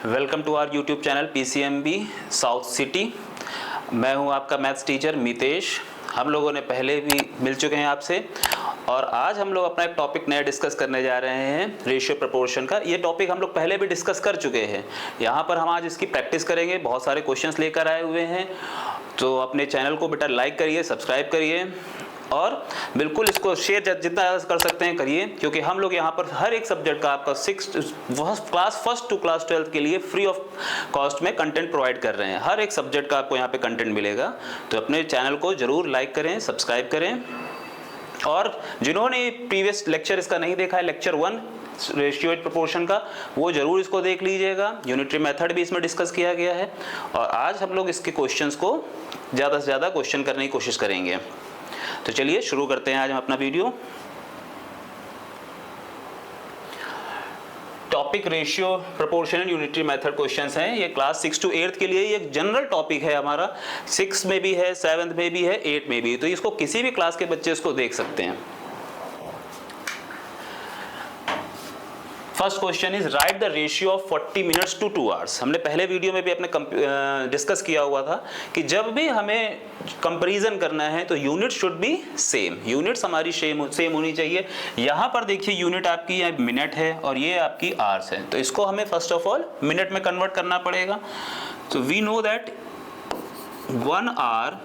Welcome to our YouTube channel PCMB South City. मैं हूं आपका मैथ्स टीचर मितेश। हम लोगों ने पहले भी मिल चुके हैं आपसे और आज हम लोग अपना एक टॉपिक नया डिस्कस करने जा रहे हैं, रेशियो प्रपोर्शन का। ये टॉपिक हम लोग पहले भी डिस्कस कर चुके हैं। यहाँ पर हम आज इसकी प्रैक्टिस करेंगे। बहुत सारे क्वेश्चंस लेकर आए हुए हैं, तो अपने चैनल को बेटा लाइक करिए, सब्सक्राइब करिए और बिल्कुल इसको शेयर जितना ज़्यादा कर सकते हैं करिए, क्योंकि हम लोग यहाँ पर हर एक सब्जेक्ट का आपका क्लास फर्स्ट टू क्लास 12 के लिए फ्री ऑफ कॉस्ट में कंटेंट प्रोवाइड कर रहे हैं। हर एक सब्जेक्ट का आपको यहाँ पे कंटेंट मिलेगा, तो अपने चैनल को जरूर लाइक करें, सब्सक्राइब करें। और जिन्होंने प्रीवियस लेक्चर इसका नहीं देखा है, लेक्चर 1 रेशियो प्रपोर्शन का, वो जरूर इसको देख लीजिएगा। यूनिटरी मेथड भी इसमें डिस्कस किया गया है और आज हम लोग इसके क्वेश्चंस को ज़्यादा से ज़्यादा क्वेश्चन करने की कोशिश करेंगे। तो चलिए शुरू करते हैं आज हम अपना video. Topic ratio proportion and unitary method questions हैं। ये क्लास 6 to 8 के लिए ये जनरल टॉपिक है हमारा। 6 में भी है, 7 में भी है, 8 में भी है, तो इसको किसी भी क्लास के बच्चे इसको देख सकते हैं। First question is write the ratio of 40 minutes to 2 hours. हमने पहले वीडियो में भी अपने डिस्कस किया हुआ था कि जब भी हमें कंपैरिजन करना है तो unit should be same. Units हमारी सेम होनी चाहिए। यहाँ पर देखिए यूनिट आपकी ये मिनट है और ये आपकी आवर्स है, तो इसको हमें फर्स्ट ऑफ ऑल मिनट में कन्वर्ट करना पड़ेगा। तो we know that 1 hour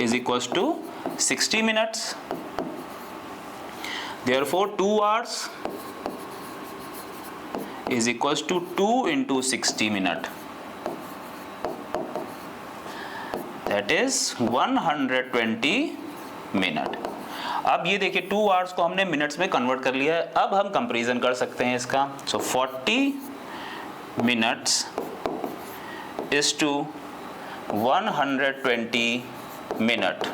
is equals to 60 minutes, therefore 2 hours is equals to 2 into 60 minute, that is 120 minute. अब ये देखिए 2 आवर्स को हमने मिनट्स में कन्वर्ट कर लिया है। अब हम कंपैरिजन कर सकते हैं इसका। So 40 minutes is to 120 minute.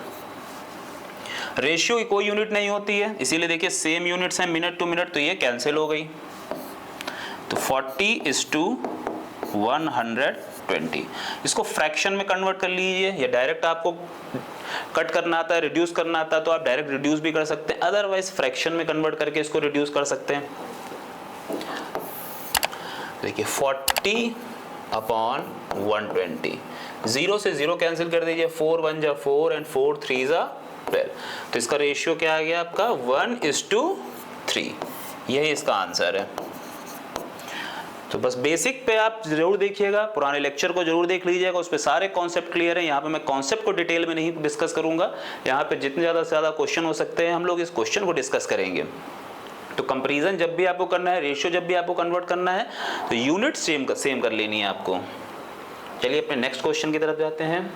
Ratio की कोई यूनिट नहीं होती है, इसीलिए देखिए सेम यूनिट्स हैं मिनट टू मिनट, तो ये कैंसिल हो गई। तो 40 इज टू 120। इसको फ्रैक्शन में कन्वर्ट कर लीजिए, या डायरेक्ट आपको कट करना आता है, रिड्यूस करना आता है, तो आप डायरेक्ट रिड्यूस भी कर सकते हैं, अदरवाइज फ्रैक्शन में कन्वर्ट करके इसको रिड्यूस कर सकते हैं। देखिए 40 अपॉन 120, 0 से 0 कैंसिल कर दीजिए, 4 1 जा 4 एंड 4 3 जा 12। तो इसका रेशियो क्या आ गया आपका 1:3। यही इसका आंसर है। तो बस बेसिक पे आप जरूर देखिएगा, पुराने लेक्चर को जरूर देख लीजिएगा, उस पे सारे कॉन्सेप्ट क्लियर हैं। यहाँ पे मैं कॉन्सेप्ट को डिटेल में नहीं डिस्कस करूंगा। यहाँ पे जितने ज़्यादा से ज़्यादा क्वेश्चन हो सकते हैं हम लोग इस क्वेश्चन को डिस्कस करेंगे। तो कंपैरिजन जब भी आपको करना है, रेशियो जब भी आपको कन्वर्ट करना है, तो यूनिट सेम कर लेनी है आपको। चलिए अपने नेक्स्ट क्वेश्चन की तरफ जाते हैं।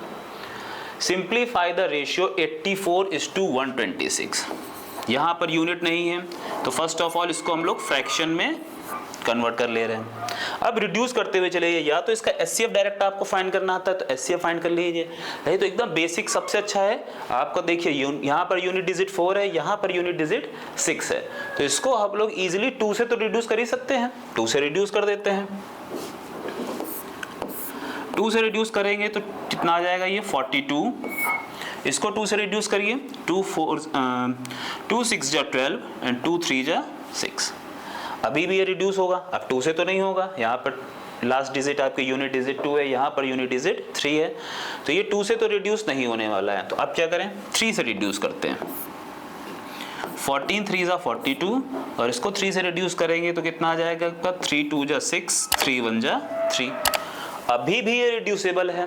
Simplify the ratio 84:126। यहाँ पर यूनिट नहीं है, तो फर्स्ट ऑफ ऑल इसको हम लोग फ्रैक्शन में कन्वर्ट कर ले रहे हैं। अब रिड्यूस करते हुए चले, या तो इसका एचसीएफ डायरेक्ट आपको फाइंड करना आता है तो एचसीएफ फाइंड कर लीजिए, नहीं तो एकदम बेसिक सबसे अच्छा है आपको। देखिए यहाँ पर यूनिट डिजिट 4 है, यहाँ पर यूनिट डिजिट 6 है, तो इसको हम लोग इजीली 2 से तो रिड्यूस कर ही सकते हैं। 2 से रिड्यूस कर देते हैं। 2 से रिड्यूस करेंगे तो कितना आ जाएगा ये 42। इसको 2 से रिड्यूस करिए, 2 6 जा 12 एंड 2 3 जा 6। अभी भी ये रिड्यूस होगा, अब 2 से तो नहीं होगा। यहाँ पर लास्ट डिजिट आपकी यूनिट डिजिट 2 है, यहाँ पर यूनिट डिजिट 3 है, तो ये 2 से तो रिड्यूस नहीं होने वाला है। तो अब क्या करें, 3 से रिड्यूस करते हैं। 14 3 जा 42 और इसको 3 से रिड्यूस करेंगे तो कितना आ जाएगा आपका 3 2 जा 6, 3 1 जा 3। अभी भी ये रिड्यूसेबल है,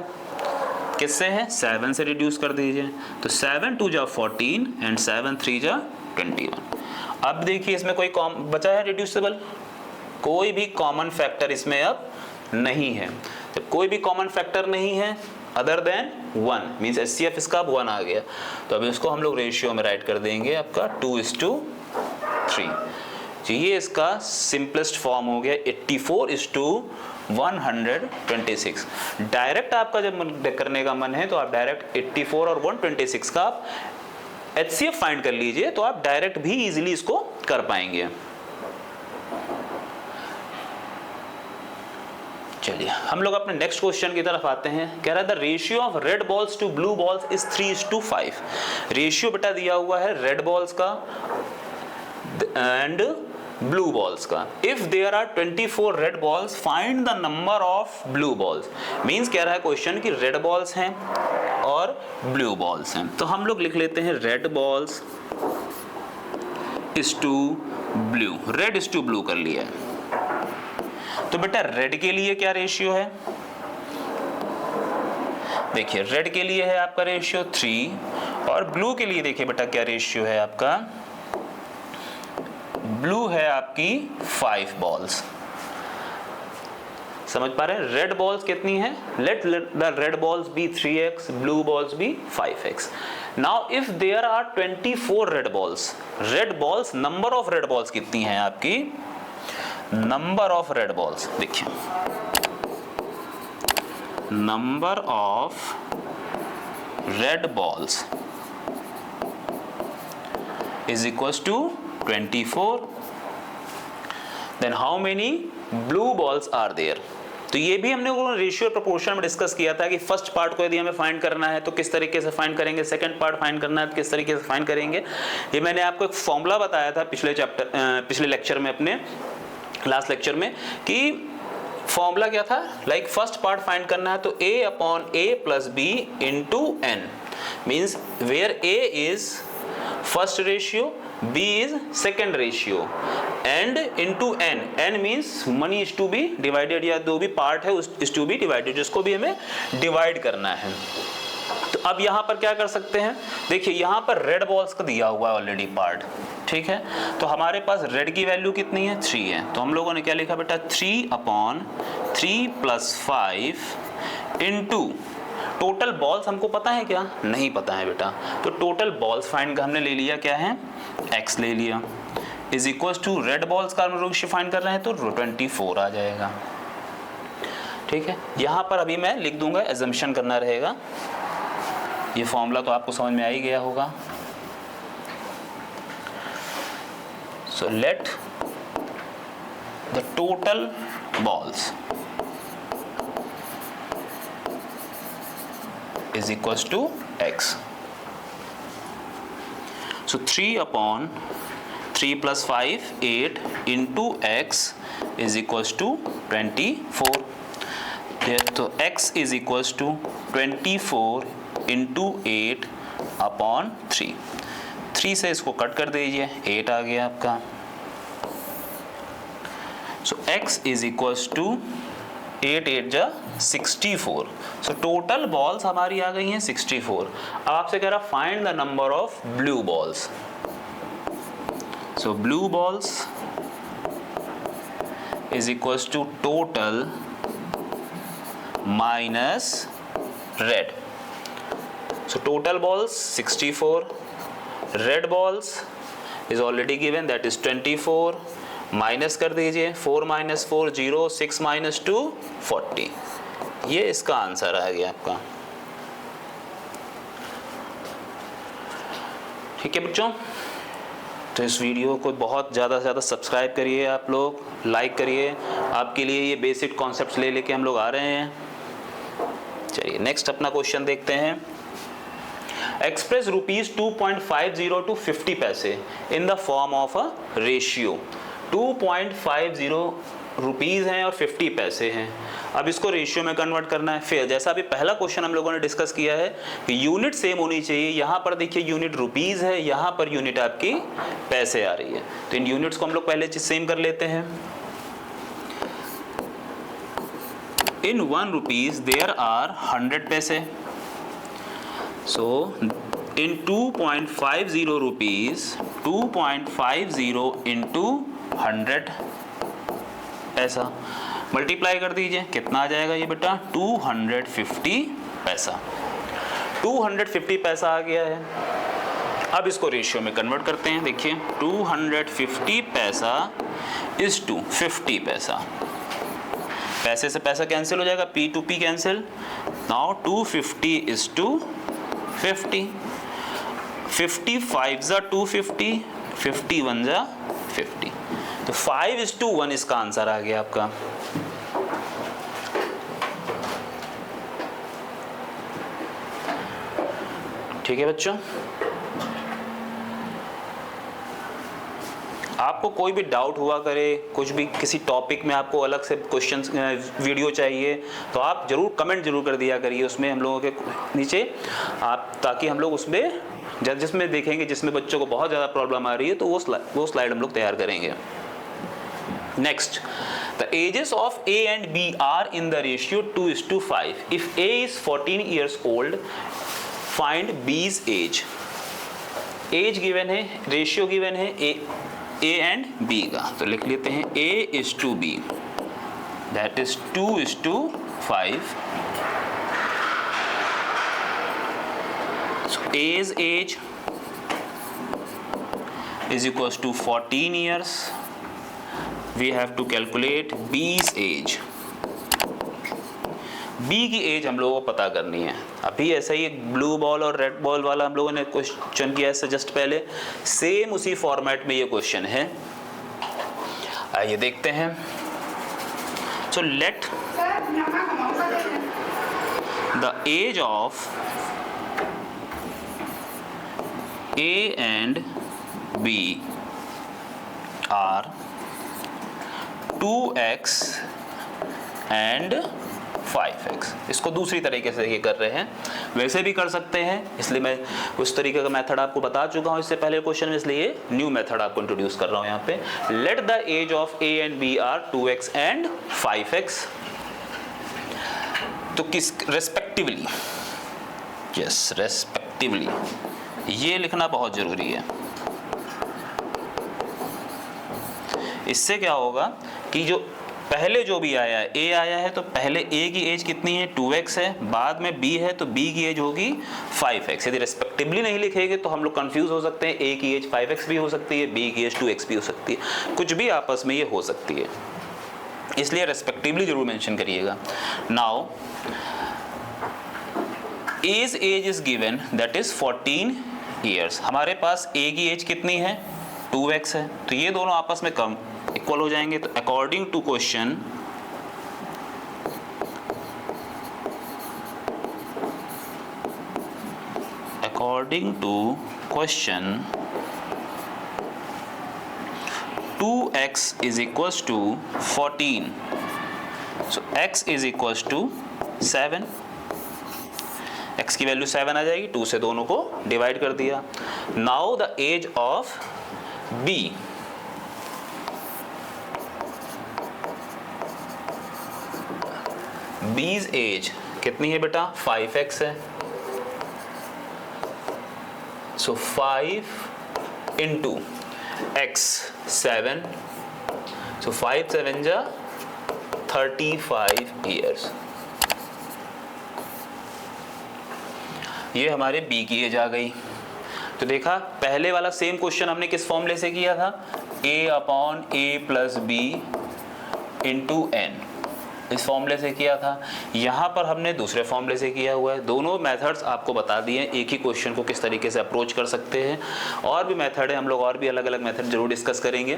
किससे है, 7 से रिड्यूस कर दीजिए। तो 7 2 जा 14 एंड 7 3 जा 21। अब देखिए इसमें कोई बचा है रिड्यूसेबल, कोई भी कॉमन फैक्टर इसमें अब नहीं है। जब कोई भी कॉमन फैक्टर नहीं है अदर देन 1, मींस एचसीएफ इसका अब 1 आ गया, तो अब इसको हम लोग रेशियो में राइट कर देंगे आपका 2:3। ये इसका सिंपलेस्ट फॉर्म हो गया 84:126। डायरेक्ट आपका जब करने का मन है तो आप डायरेक्ट 84 और 126 का आप एचसीएफ फाइंड कर लीजिए, तो आप डायरेक्ट भी इजीली इसको कर पाएंगे। चलिए हम लोग अपने नेक्स्ट क्वेश्चन की तरफ आते हैं। कह रहा है the ratio of red balls to blue balls is 3:5। Ratio बेटा दिया हुआ है रेड बॉल्स का एंड ब्लू बॉल्स का। If there are 24 red balls find the number of blue balls. Means कह रहा है क्वेश्चन कि रेड बॉल्स हैं और ब्लू बॉल्स हैं। तो हम लोग लिख लेते हैं red balls is to blue, red is to blue कर लिया है। तो बेटा रेड के लिए क्या रेशियो है, देखिए रेड के लिए है आपका रेशियो 3 और ब्लू के लिए देखिए बेटा क्या रेशियो है आपका, ब्लू है आपकी 5 बॉल्स। समझ पा रहे हैं? रेड बॉल्स कितनी है, let the red balls be 3x, blue balls be 5x। Now if there are 24 red balls, number of red balls कितनी है आपकी, नंबर ऑफ रेड बॉल्स देखिए, number of red balls is equals to 24, then how many blue balls are there। तो ये भी हमने ratio proportion में discuss किया था कि फर्स्ट पार्ट को यदि हमें फाइंड करना है तो किस तरीके से फाइंड करेंगे, सेकंड पार्ट फाइंड करना है तो किस तरीके से फाइंड करेंगे। ये मैंने आपको एक फॉर्मूला बताया था पिछले लेक्चर में, अपने लास्ट लेक्चर में, कि फॉर्मूला क्या था, लाइक फर्स्ट पार्ट फाइंड करना है तो a upon a plus b into n, means where a is first ratio, b is second ratio, and into n, n means money is to be divided, या जो भी part है is to be divided, जिसको भी हमें divide करना है। तो अब यहाँ पर क्या कर सकते हैं, देखिए यहाँ पर रेड बॉल्स का दिया हुआ है ऑलरेडी पार्ट, ठीक है। तो हमारे पास रेड की वैल्यू कितनी है, 3 है। तो हम लोगों ने क्या लिखा बेटा, 3 upon 3 plus 5 into, total balls हमको पता है क्या, नहीं पता है बेटा, तो टोटल बॉल्स फाइंड हमने ले लिया क्या है, x ले लिया, is equal to red balls का रेशियो फाइंड कर रहे हैं तो 24 आ जाएगा, ठीक है। यहाँ पर अभी मैं लिख दूंगा, एजम्पशन करना रहेगा। ये फॉर्मूला तो आपको समझ में आ ही गया होगा। So let the total balls is equals to x. So 3 upon 3 plus 5 8 into x is equals to 24. तो x is equals to 24 into 8 upon 3। 3 से इसको कट कर दीजिए, 8 आ गया आपका। सो x इज इक्वल्स टू 8 8 जा 64। सो टोटल बॉल्स हमारी आ गई हैं 64। अब आपसे कह रहा find the number of blue balls. So blue balls is equals to total minus red. So total balls 64, red balls is already given, that is 24, minus कर दीजिए, 4 माइनस 4 0, 6 माइनस 2 40। ये इसका आंसर आ गया आपका। ठीक है बच्चों, तो इस वीडियो को बहुत ज़्यादा से ज़्यादा सब्सक्राइब करिए, आप लोग लाइक करिए। आपके लिए ये बेसिक कॉन्सेप्ट्स ले लेके हम लोग आ रहे हैं। चलिए नेक्स्ट अपना क्वेश्चन देखते हैं। एक्सप्रेस रुपीज 2.50 टू 50 पैसे in the form of a ratio. 2.50 rupees हैं और 50 पैसे हैं। अब इसको रेशियो में कन्वर्ट करना है। फिर जैसा अभी पहला क्वेश्चन हम लोगों ने डिस्कस किया है कि यूनिट सेम होनी चाहिए। यहाँ पर देखिए यूनिट रुपीज़ है, यहाँ पर यूनिट आपकी पैसे आ रही है, तो इन यूनिट्स को हम लोग पहले सेम कर लेते हैं। इन 1 रुपीज़ देयर आर 100 पैसे। So in 2.50 rupees, 2.50 into 100 पैसा मल्टीप्लाई कर दीजिए, कितना आ जाएगा ये बेटा, 250 पैसा। 250 पैसा आ गया है। अब इसको रेशियो में कन्वर्ट करते हैं। देखिए 250 पैसा इज टू 50 पैसा, पैसे से पैसा कैंसिल हो जाएगा, P to P cancel. Now 250 is to 50, 55 जा 250, 51 जा 50, तो 5:1 इसका आंसर आ गया आपका। ठीक है बच्चों, आपको कोई भी डाउट हुआ करे, कुछ भी किसी टॉपिक में आपको अलग से क्वेश्चन वीडियो चाहिए तो आप जरूर कमेंट जरूर कर दिया करिए उसमें हम लोगों के नीचे, आप ताकि हम लोग उसमें जिसमें देखेंगे जिसमें बच्चों को बहुत ज़्यादा प्रॉब्लम आ रही है तो वो स्लाइड हम लोग तैयार करेंगे। Next, the ages of A and B are in the ratio 2:5. If A is 14 years old, find B's age. Age given है, रेशियो गिवन है A and B का, तो लिख लेते हैं A:B, that is 2:5. So A's age is equals to 14 years. We have to calculate B's age. B की as हम लोगों को पता करनी है। अभी ऐसा ही एक ब्लू बॉल और रेड बॉल वाला हम लोगों ने क्वेश्चन किया है जस्ट पहले, सेम उसी फॉर्मेट में ये क्वेश्चन है। आइए देखते हैं। So let the age of A and B are 2x and 5x। इसको दूसरी तरीके से ये कर रहे हैं, वैसे भी कर सकते हैं, इसलिए मैं उस तरीके का मेथड आपको बता चुका हूँ इससे पहले क्वेश्चन में, इसलिए न्यू मेथड आपको इंट्रोड्यूस कर रहा हूँ यहाँ पे। Let the age of A and B are 2x and 5x, तो किस रेस्पेक्टिवली, यस रेस्पेक्टिवली, ये लिखना बहुत जरूरी है। इससे क्या होगा कि जो पहले जो भी आया है, A आया है तो पहले A की एज कितनी है 2x है, बाद में B है तो B की एज होगी 5x। यदि रेस्पेक्टिवली नहीं लिखेंगे तो हम लोग कंफ्यूज हो सकते हैं, A की एज 5x भी हो सकती है, B की एज 2x भी हो सकती है, कुछ भी आपस में ये हो सकती है, इसलिए रेस्पेक्टिवली जरूर मेंशन करिएगा। Now A's age is given that is 14 years. हमारे पास A की एज कितनी है 2x है, तो ये दोनों आपस में कम इक्वल हो जाएंगे। तो according to question two x is equals to 14, so x is equals to 7। x की वैल्यू 7 आ जाएगी, 2 से दोनों को डिवाइड कर दिया। Now the age of B, B's age कितनी है बेटा 5x है, सो 5 इंटू x 7, सो 5 7 जा 35 ईयर्स। ये हमारे B की एज आ गई। तो देखा पहले वाला सेम क्वेश्चन हमने किस फॉर्मूले से किया था, A/A+B इंटू n, इस फॉर्मूले से किया था। यहाँ पर हमने दूसरे फॉर्मूले से किया हुआ है। दोनों मेथड्स आपको बता दिए हैं, एक ही क्वेश्चन को किस तरीके से अप्रोच कर सकते हैं। और भी मेथड है, हम लोग और भी अलग अलग मेथड जरूर डिस्कस करेंगे।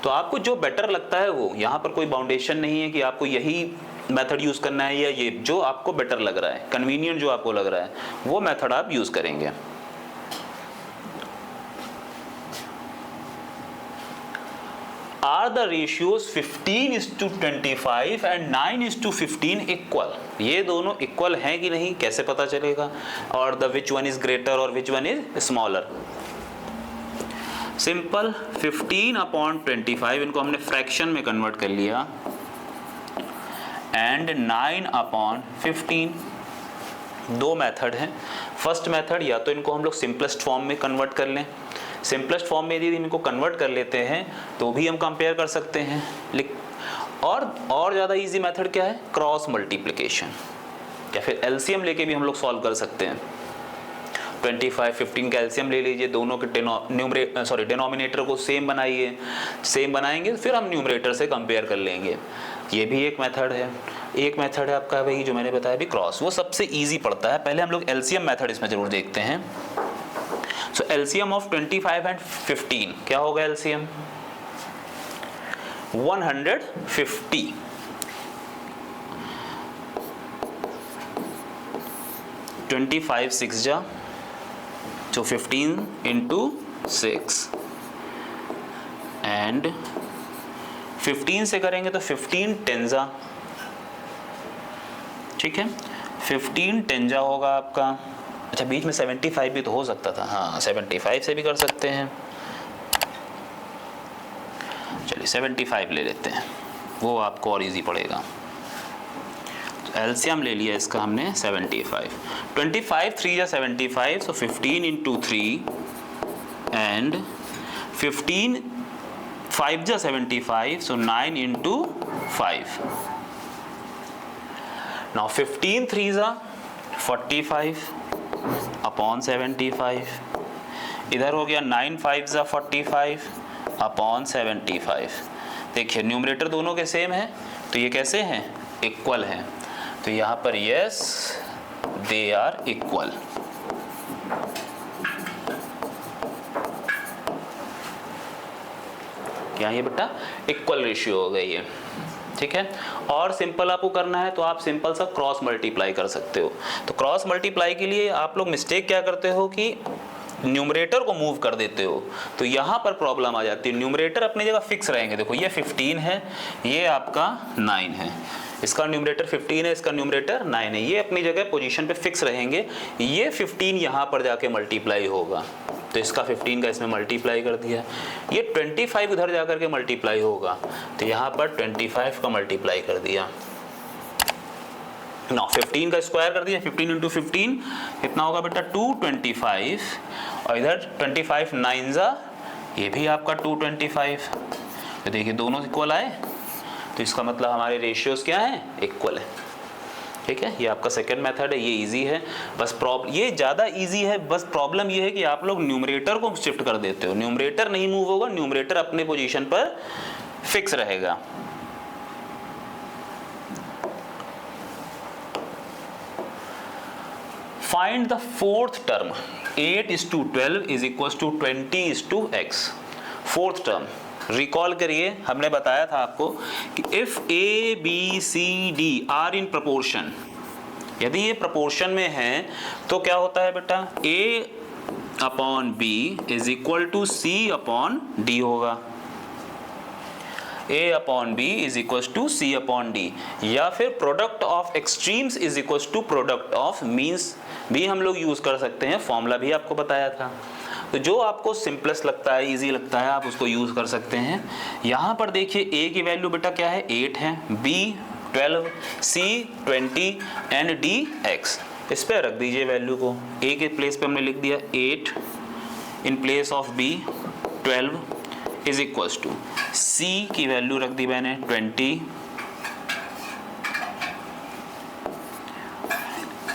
तो आपको जो बेटर लगता है वो, यहाँ पर कोई बाउंडेशन नहीं है कि आपको यही मेथड यूज़ करना है या ये, जो आपको बेटर लग रहा है, कन्वीनियंट जो आपको लग रहा है वो मेथड आप यूज़ करेंगे। Are the ratios 15:25 and 9:15 equal? ये दोनों इक्वल हैं कि नहीं कैसे पता चलेगा? और the which one is greater और which one is smaller? Simple, 15/25 इनको हमने फ्रैक्शन में कन्वर्ट कर लिया एंड 9/15, दो मेथड हैं। फर्स्ट मेथड, या तो इनको हम लोग सिंपलेस्ट फॉर्म में कन्वर्ट कर लें, सिंपलेस्ट फॉर्म में यदि इनको कन्वर्ट कर लेते हैं तो भी हम कंपेयर कर सकते हैं। और ज़्यादा इजी मेथड क्या है, क्रॉस मल्टीप्लिकेशन, या फिर एलसीएम लेके भी हम लोग सॉल्व कर सकते हैं। 25 15 का एलसीएम ले लीजिए, दोनों के डिनोमिनेटर को सेम बनाइए, सेम बनाएंगे फिर हम न्यूमरेटर से कंपेयर कर लेंगे। ये भी एक मेथड है। एक मेथड है आपका वही जो मैंने बताया भी क्रॉस, वो सबसे इजी पड़ता है। पहले हम लोग एलसीएम मेथड इसमें जरूर देखते हैं। सो एलसीएम ऑफ 25 एंड 15 क्या होगा एलसीएम, 150। 25 6 जा, so 15 into 6 एंड 15 से करेंगे तो 15 टेंजा, ठीक है, 15 टेंजा होगा आपका। अच्छा बीच में 75 भी तो हो सकता था, हाँ 75 से भी कर सकते हैं। चलिए 75 ले लेते हैं, वो आपको और इजी पड़ेगा। एलसीएम ले लिया इसका हमने 75, 25 3 या 75, सो 15 इंटू 3 एंड 15 5 जा 75, सो 9 इंटू 5। नाउ 15 3 जा 45 अपॉन 75, इधर हो गया 9 5 जा 45 अपॉन 75। देखिए न्यूमरेटर दोनों के सेम है तो ये कैसे हैं, इक्वल हैं, तो यहाँ पर यस दे आर इक्वल। क्या ये बेटा इक्वल रेशियो हो गई है, ठीक है। और सिंपल आपको करना है तो आप सिंपल सा क्रॉस मल्टीप्लाई कर सकते हो। तो क्रॉस मल्टीप्लाई के लिए आप लोग मिस्टेक क्या करते हो कि न्यूमरेटर को मूव कर देते हो, तो यहाँ पर प्रॉब्लम आ जाती है। न्यूमरेटर अपनी जगह फिक्स रहेंगे, देखो ये 15 है, ये आपका 9 है, इसका न्यूमरेटर 15 है, इसका न्यूमरेटर 9 है, ये अपनी जगह पोजीशन पे फिक्स रहेंगे। ये 15 यहाँ पर जाके मल्टीप्लाई होगा, तो इसका 15 का इसमें मल्टीप्लाई कर दिया। ये 25 उधर जाकर के मल्टीप्लाई होगा, तो यहाँ पर 25 का मल्टीप्लाई कर दिया। ना 15 का स्क्वायर कर दिया, 15 इंटू 15 कितना होगा बेटा 225, और इधर 25 9 जा, ये भी आपका 225। तो देखिए दोनों इक्वल आए, तो इसका मतलब हमारे रेशियोज क्या हैं, इक्वल है, ठीक है। ये आपका सेकंड मेथड है, ये इजी है, बस ये ज़्यादा इजी है, बस प्रॉब्लम ये है कि आप लोग न्यूमरेटर को शिफ्ट कर देते हो, न्यूमरेटर नहीं मूव होगा, न्यूमरेटर अपने पोजीशन पर फिक्स रहेगा। Find the fourth term 8:12 is equal to 20:x। Fourth term recall करिए, हमने बताया था आपको कि if A B C D are in proportion, यदि ये प्रपोर्शन में है तो क्या होता है बेटा, A upon B is equal to C upon D होगा। A upon B is equal to C upon D, या फिर product of extremes is equal to product of means भी हम लोग यूज कर सकते हैं, फॉर्मूला भी आपको बताया था। तो जो आपको सिंपलेस्ट लगता है, इजी लगता है, आप उसको यूज कर सकते हैं। यहाँ पर देखिए ए की वैल्यू बेटा क्या है, 8 है, B 12, C 20 and D x। इस पे रख दीजिए वैल्यू को, ए के प्लेस पे हमने लिख दिया 8 in place of B 12 is equals to C की वैल्यू रख दी मैंने 20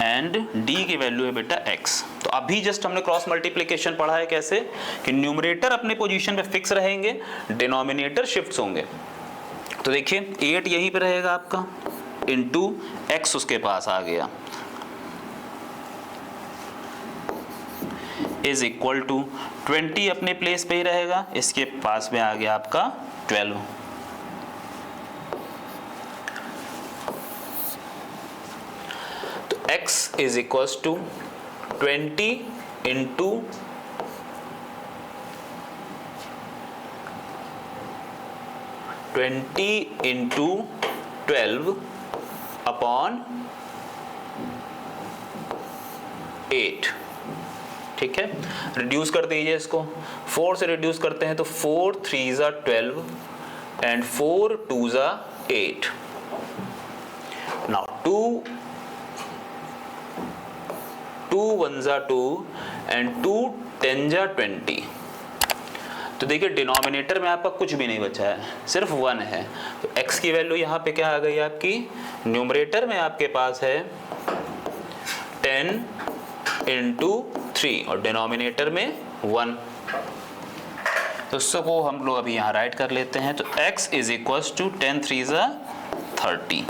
एंड डी की वैल्यू है बेटा x। तो अभी जस्ट हमने क्रॉस मल्टीप्लिकेशन पढ़ा है कैसे, कि न्यूमरेटर अपने पोजीशन पे फिक्स रहेंगे, डिनोमिनेटर शिफ्ट होंगे। तो देखिए 8 यहीं पे रहेगा आपका, इनटू x उसके पास आ गया, इज इक्वल टू 20 अपने प्लेस पे ही रहेगा, इसके पास में आ गया आपका 12। तो x is equals to 20 into 12 upon 8, ठीक है। रिड्यूस कर दीजिए इसको, 4 से रिड्यूस करते हैं तो 4 3 जा 12 एंड 4 2 जा 8। नाउ 2 1 जा 2 एंड 2 10 जा 20। तो देखिए डिनोमिनेटर में आपका कुछ भी नहीं बचा है, सिर्फ 1 है। तो x की वैल्यू यहाँ पे क्या आ गई आपकी, न्यूमरेटर में आपके पास है 10 इंटू 3 और डिनोमिनेटर में 1। तो उसको हम लोग अभी यहाँ राइट कर लेते हैं। तो x इज इक्वल टू 10 3 जा 30।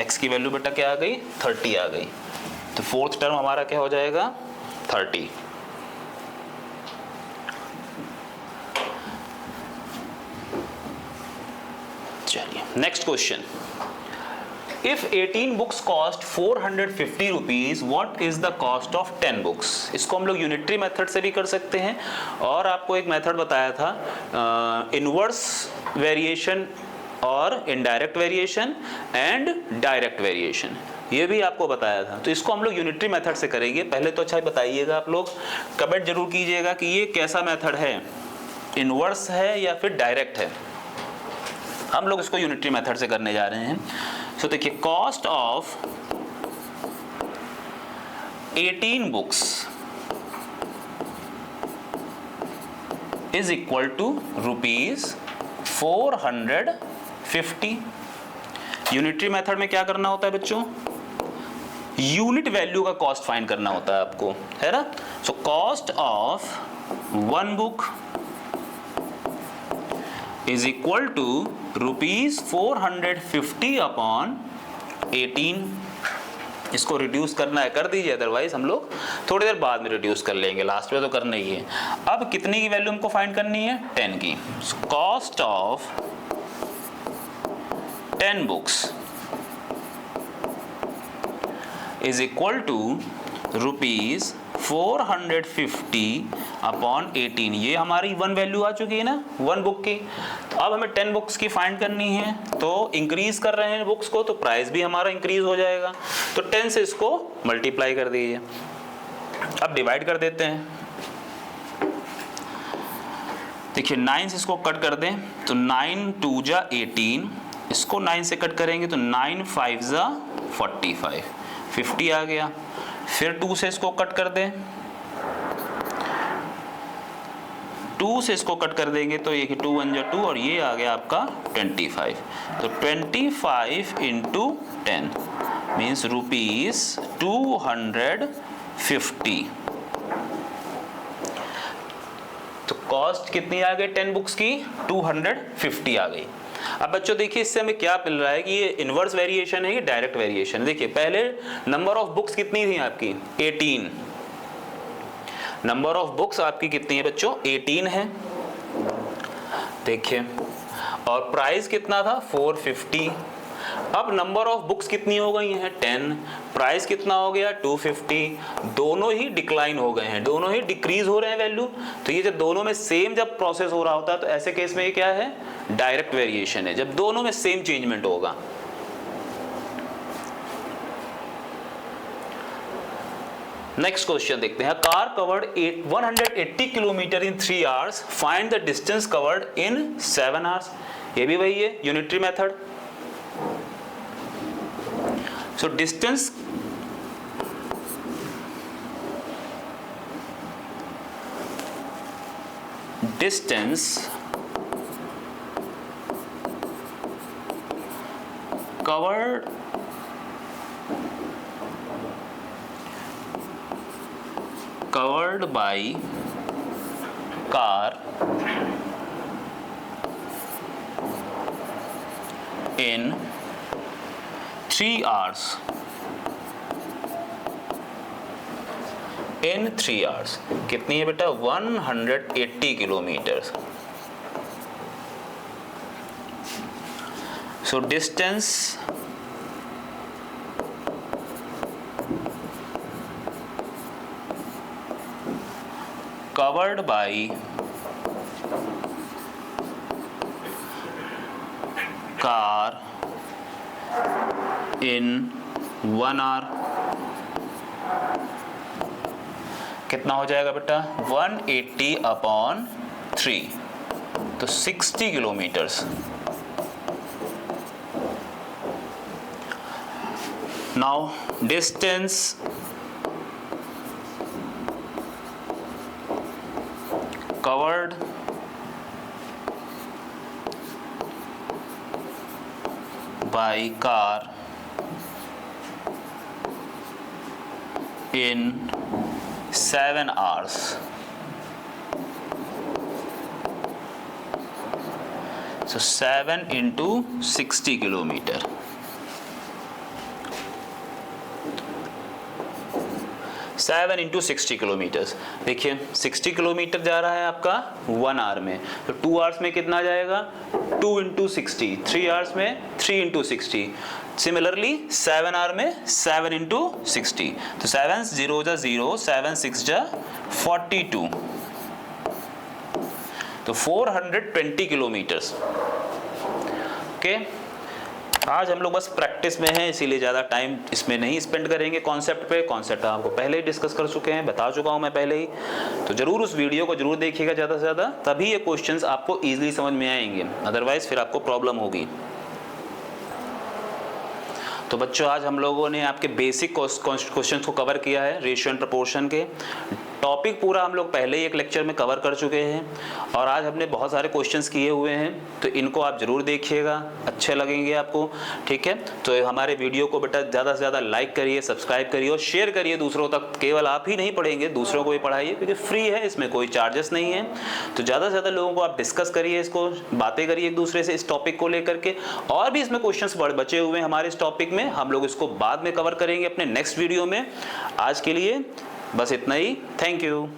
x की वैल्यू बेटा क्या आ गई, 30 आ गई। तो फोर्थ टर्म हमारा क्या हो जाएगा, 30। चलिए next question, if 18 books cost 450 rupees, what is the cost of 10 books. इसको हम लोग यूनिटरी मेथड से भी कर सकते हैं, और आपको एक मेथड बताया था इनवर्स वेरिएशन और indirect variation and direct variation, ये भी आपको बताया था। तो इसको हम लोग यूनिटरी मेथड से करेंगे। पहले तो अच्छा बताइएगा, आप लोग कमेंट जरूर कीजिएगा कि ये कैसा मेथड है, इनवर्स है या फिर डायरेक्ट है। हम लोग इसको यूनिटरी मेथड से करने जा रहे हैं। सो देखिए, cost of 18 books is equal to ₹450। Unitary method में क्या करना होता है बच्चों, यूनिट वैल्यू का कॉस्ट फाइंड करना होता है आपको, है ना। So cost of 1 book is equal to ₹450 upon 18। इसको रिड्यूस करना है कर दीजिए, अदरवाइज हम लोग थोड़ी देर बाद में रिड्यूस कर लेंगे, लास्ट में तो करना ही है। अब कितनी की वैल्यू हमको फाइंड करनी है, 10 की। Cost of 10 books is equal to ₹450 upon 18। ये हमारी 1 वैल्यू आ चुकी है ना 1 बुक की। तो अब हमें 10 बुक्स की फाइंड करनी है, तो इंक्रीज कर रहे हैं बुक्स को तो प्राइस भी हमारा इंक्रीज हो जाएगा। तो 10 से इसको मल्टीप्लाई कर दीजिए। अब डिवाइड कर देते हैं। देखिए 9 से इसको कट कर दें तो 9 2 जा 18, इसको 9 से कट करेंगे तो 9 5 जा 45, 50 आ गया। फिर 2 से इसको कट कर दें, 2 से इसको कट कर देंगे तो ये 2 1 जा 2 और ये आ गया आपका 25। तो 25 इंटू 10 मीन्स ₹250। तो कॉस्ट कितनी आ गई 10 बुक्स की, 250 आ गई। अब बच्चों देखिए इससे हमें क्या मिल रहा है कि ये इनवर्स वेरिएशन है, ये डायरेक्ट वेरिएशन है। देखिए पहले नंबर ऑफ बुक्स कितनी थी आपकी, 18। नंबर ऑफ बुक्स आपकी कितनी है बच्चों, 18 है। देखिए और प्राइस कितना था, 450। अब नंबर ऑफ बुक्स कितनी हो गई हैं, 10। प्राइस कितना हो गया, 250। दोनों ही डिक्लाइन हो गए हैं, दोनों ही डिक्रीज हो रहे हैं वैल्यू। तो ये जब दोनों में सेम जब प्रोसेस हो रहा होता है तो ऐसे केस में ये क्या है, डायरेक्ट वेरिएशन है, जब दोनों में सेम चेंजमेंट होगा। नेक्स्ट क्वेश्चन देखते हैं। Car covered 180 kilometre in 3 hours, find the distance covered in 7 hours. ये भी वही है, unitary method. So distance covered by car in 3 hours। in 3 hours कितनी है बेटा, 180 kilometre. So distance covered by car in 1 hour कितना हो जाएगा बेटा, 180 अपॉन 3 तो 60 kilometres. Now distance covered by car in 7 hours। So 7 into 60 kilometre. 7 into 60 kilometres. देखिए 60 kilometre जा रहा है आपका 1 आवर में, तो 2 आवर्स में कितना जाएगा 2 इंटू 60, 3 आवर्स में 3 इंटू 60, सिमिलरली 7 आवर में 7 इंटू 60, तो 7 0 जा 0, 7 6 जा 42, तो 420 किलोमीटर्स। ओके, आज हम लोग बस प्रैक्टिस में हैं, इसीलिए ज़्यादा टाइम इसमें नहीं स्पेंड करेंगे कॉन्सेप्ट पे। कॉन्सेप्ट आपको पहले ही डिस्कस कर चुके हैं, बता चुका हूं मैं पहले ही, तो जरूर उस वीडियो को जरूर देखिएगा ज़्यादा से ज़्यादा, तभी ये क्वेश्चंस आपको ईजिली समझ में आएंगे, अदरवाइज फिर आपको प्रॉब्लम होगी। तो बच्चों आज हम लोगों ने आपके बेसिक क्वेश्चंस को कवर किया है रेशियो एंड प्रोपोर्शन के। टॉपिक पूरा हम लोग पहले ही एक लेक्चर में कवर कर चुके हैं, और आज हमने बहुत सारे क्वेश्चंस किए हुए हैं, तो इनको आप ज़रूर देखिएगा, अच्छे लगेंगे आपको। ठीक है, तो हमारे वीडियो को बेटा ज़्यादा से ज़्यादा लाइक करिए, सब्सक्राइब करिए और शेयर करिए दूसरों तक। केवल आप ही नहीं पढ़ेंगे, दूसरों को भी पढ़ाइए, क्योंकि फ्री है, इसमें कोई चार्जेस नहीं है। तो ज़्यादा से ज़्यादा लोगों को आप डिस्कस करिए, इसको बातें करिए एक दूसरे से इस टॉपिक को लेकर के। और भी इसमें क्वेश्चंस बचे हुए हैं हमारे इस टॉपिक में, हम लोग इसको बाद में कवर करेंगे अपने नेक्स्ट वीडियो में। आज के लिए बस इतना ही, थैंक यू।